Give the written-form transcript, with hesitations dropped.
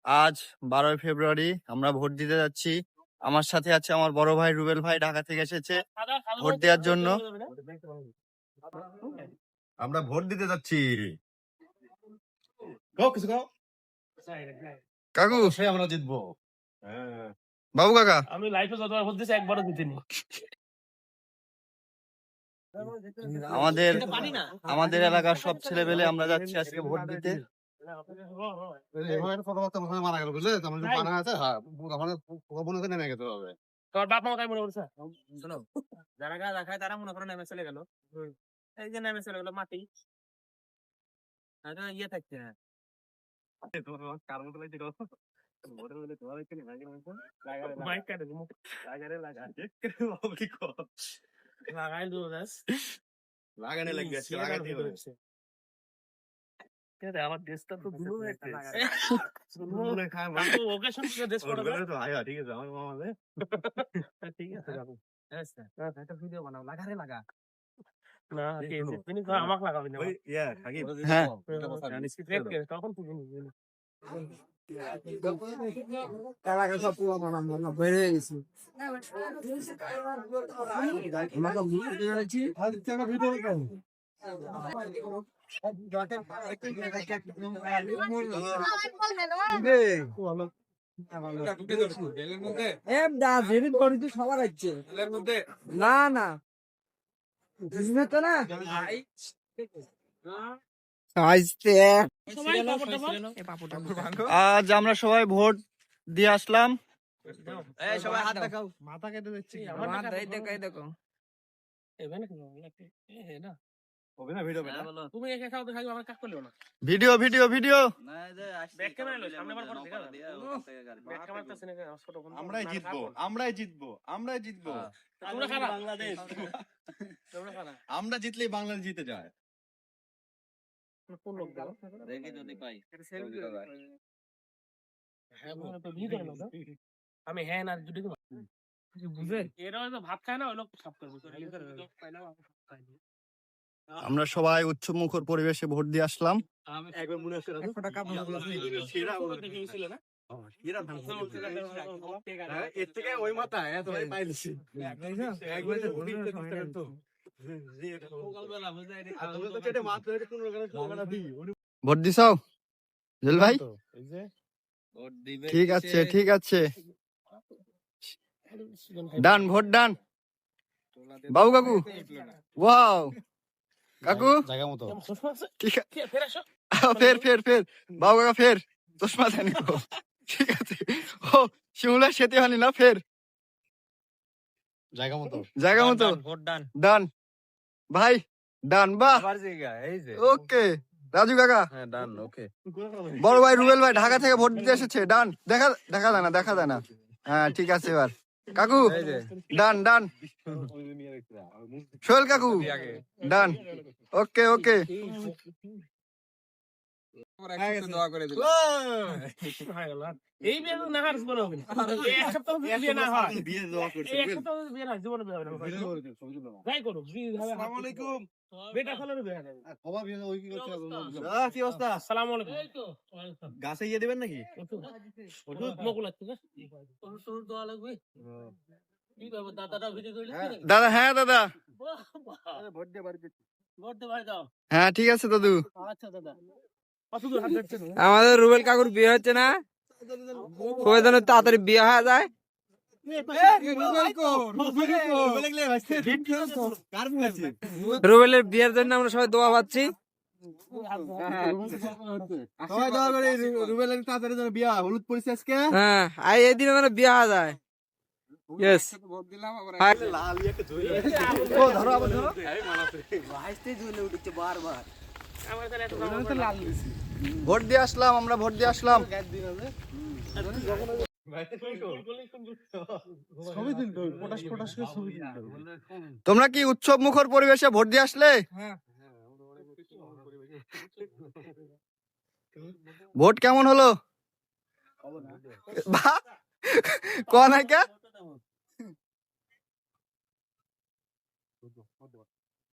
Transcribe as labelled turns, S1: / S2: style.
S1: আজ 12ই ফেব্রুয়ারি, আমরা ভোট দিতে যাচ্ছি। আমার সাথে আছে আমার বড় ভাই রুবেল ভাই, ঢাকা থেকে এসেছে ভোট দেওয়ার জন্য।
S2: আমরা ভোট দিতে যাচ্ছি।
S1: কাকু
S2: অবশ্যই আমরা জিতবো।
S1: বাবু কাকা,
S3: আমি লাইফে যতবার ভোট দিয়েছি একবারও জিতিনি।
S1: আমাদের এলাকার সব ছেলেপেলে আমরা যাচ্ছি আজকে ভোট দিতে।
S2: মারা গেল বুঝলে, পানা আছে, নেমে গেতে হবে।
S3: তোমার বাপ মা তাই মনে করছে?
S4: শোনো, যারা গাঁজা খায় তারা মনে করো নেমে চলে গেল। এই যে নেমে চলে গেল মাটি, ইয়ে থাকছে না।
S3: মাইক কাটে দিমু। লাগাই দিও ব্যাস।
S2: লাগানে লাগবে, লাগাই দিও।
S3: কেন আমার দেশটা তো দুলো একটা। ওকেশন থেকে দেশ পড়া যায়।
S2: তো আয়া ঠিক আছে, আমার মামাদের
S3: ঠিক আছে যাবো।
S4: আচ্ছা, একটা ভিডিও বানাও, লাগারে লাগা।
S3: না, কে যে তুমি আমাকে লাগাবি না।
S2: ওই ইয়া থাকি।
S1: হ্যাঁ
S3: তখন তুমি নিবি।
S5: এলাকা সব পুরো মানা বেড়ে গেছি। সবার আছে না না তো না
S1: আজ আমরা সবাই ভোট দিয়ে আসলাম।
S4: এই সবাই হাত দেখাও।
S2: মাথা কেটে দিচ্ছি।
S5: দেখো
S2: হবে না ভিডিও বেটা।
S3: তুমি একা খাও তো খাইও, আমার কাজ করলেও না।
S1: Video video video
S3: back camera লইছ, সামনে বার করে দেখা যাবে। ব্যাক ক্যামেরা তো সিনে ছোট ফোন।
S2: আমরাই জিতবো, আমরাই জিতবো, আমরাই জিতবো।
S3: তোমরা খাবা
S4: বাংলাদেশ।
S3: তোমরা খাবা
S2: আমরা জিতলেই বাংলাদেশ জিতে যায়।
S3: কোন লোক দাও
S4: দেখি যদি পাই।
S3: হ্যাঁ বলো তো ভিডিও নাও তো। আমি হ্যাঁ না যদি বুঝে এরা হয়তো ভাত খায় না, ওই লোক সব করবে।
S1: আমরা সবাই উৎসব মুখর পরিবেশে ভোট দিয়ে আসলাম।
S2: একবার মনে আছে
S3: না
S2: এর থেকে ওই মাথা এত পাইছি।
S1: ভোট দিছাও জেল ভাই? ঠিক আছে ঠিক আছে, ডান, ভোট ডান। বাবু কাকু, ওয়াও কাকু,
S2: জায়গা মতো
S1: ঠিক আছে।
S3: ফের আসো।
S1: ফের ফের ফের বাবু কাকা ফের চশমা দেন। ঠিক আছে, ও শিমুলা সেতে হয়নি না, ফের
S2: জায়গা মতো
S1: জায়গা মতো।
S4: ভোট ডান।
S1: ডান ভাই, ডান। বাহ,
S4: আবার জায়গা এই যে।
S1: ওকে রাজু কাকা,
S4: হ্যাঁ ডান, ওকে।
S1: বড় ভাই রুবেল ভাই ঢাকা থেকে ভোট দিতে এসেছে। ডান, দেখা দেখা যায় না, দেখা যায় না। হ্যাঁ ঠিক আছে, এবার কাকু ডান ডান। সোহেল কাকু ডান, ওকে ওকে।
S4: দোয়া করে দিল।
S3: এই বিয়ে না হার জীবনে হবে না। এই এক সপ্তাহ বিয়ে না হয়।
S2: বিয়ে দেওয়া করছে।
S3: এই এক সপ্তাহ বিয়ে না জীবনে বিয়ে হবে না। যাই করো,
S2: আসসালামু আলাইকুম।
S3: বেটা ফেলার বিয়ে হবে।
S2: খবর বিয়ে ওই কি করছে?
S1: কি অবস্থা?
S3: আসসালামু আলাইকুম।
S2: গাছে ইয়ে দিবেন নাকি?
S3: ওষুধ মকুল আছে না? ওষুধ দেওয়া লাগবে। কি বাবা, দাদাটা ভিডিও কইলে কি?
S1: দাদা, হ্যাঁ দাদা,
S3: ভোট দে বাড়ি দাও।
S1: হ্যাঁ ঠিক আছে দাদু।
S3: আচ্ছা দাদা, কত দূর হাত ধরছেন?
S5: আমাদের রুবেল কাকুর বিয়ে হচ্ছে না, ওই জন্য তাড়াতাড়ি বিয়ে হয়ে যায়। রুবেলের বিয়ের জন্য আমরা সবাই দোয়া পাচ্ছি।
S2: সবাই দোয়া করে রুবেলের তাড়াতাড়ি যেন বিয়ে হয়। হলুদ পরিছে আজকে।
S5: হ্যাঁ, আর এই দিনে মানে বিয়ে হয়ে যায়। ইয়েস,
S1: ভোট দিয়ে আসলাম, আমরা ভোট দিয়ে আসলাম। তোমরা কি উৎসব মুখর পরিবেশে ভোট দিয়ে আসলে? ভোট কেমন হলো? কোন